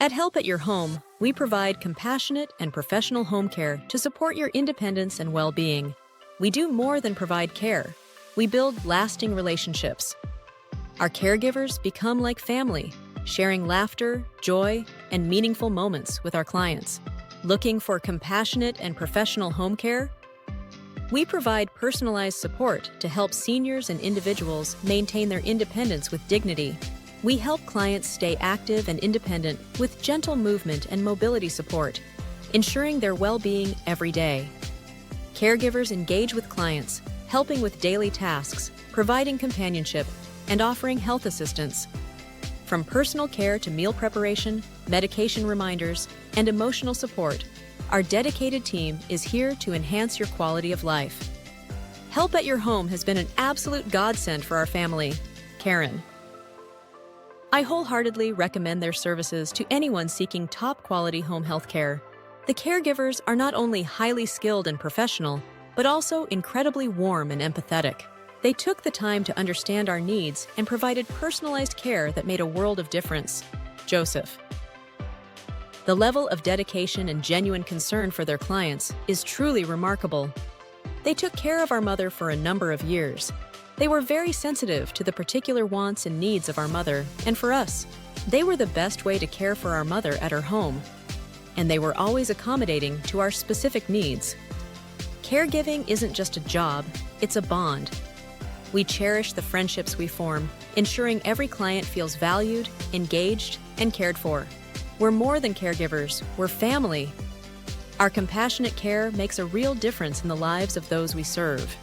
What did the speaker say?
At Help at Your Home, we provide compassionate and professional home care to support your independence and well-being. We do more than provide care. We build lasting relationships. Our caregivers become like family, sharing laughter, joy, and meaningful moments with our clients. Looking for compassionate and professional home care? We provide personalized support to help seniors and individuals maintain their independence with dignity. We help clients stay active and independent with gentle movement and mobility support, ensuring their well-being every day. Caregivers engage with clients, helping with daily tasks, providing companionship, and offering health assistance. From personal care to meal preparation, medication reminders, and emotional support, our dedicated team is here to enhance your quality of life. Help at Your Home has been an absolute godsend for our family. Karen. I wholeheartedly recommend their services to anyone seeking top-quality home health care. The caregivers are not only highly skilled and professional, but also incredibly warm and empathetic. They took the time to understand our needs and provided personalized care that made a world of difference. Joseph. The level of dedication and genuine concern for their clients is truly remarkable. They took care of our mother for a number of years. They were very sensitive to the particular wants and needs of our mother, and for us, they were the best way to care for our mother at her home. And they were always accommodating to our specific needs. Caregiving isn't just a job, it's a bond. We cherish the friendships we form, ensuring every client feels valued, engaged, and cared for. We're more than caregivers, we're family. Our compassionate care makes a real difference in the lives of those we serve.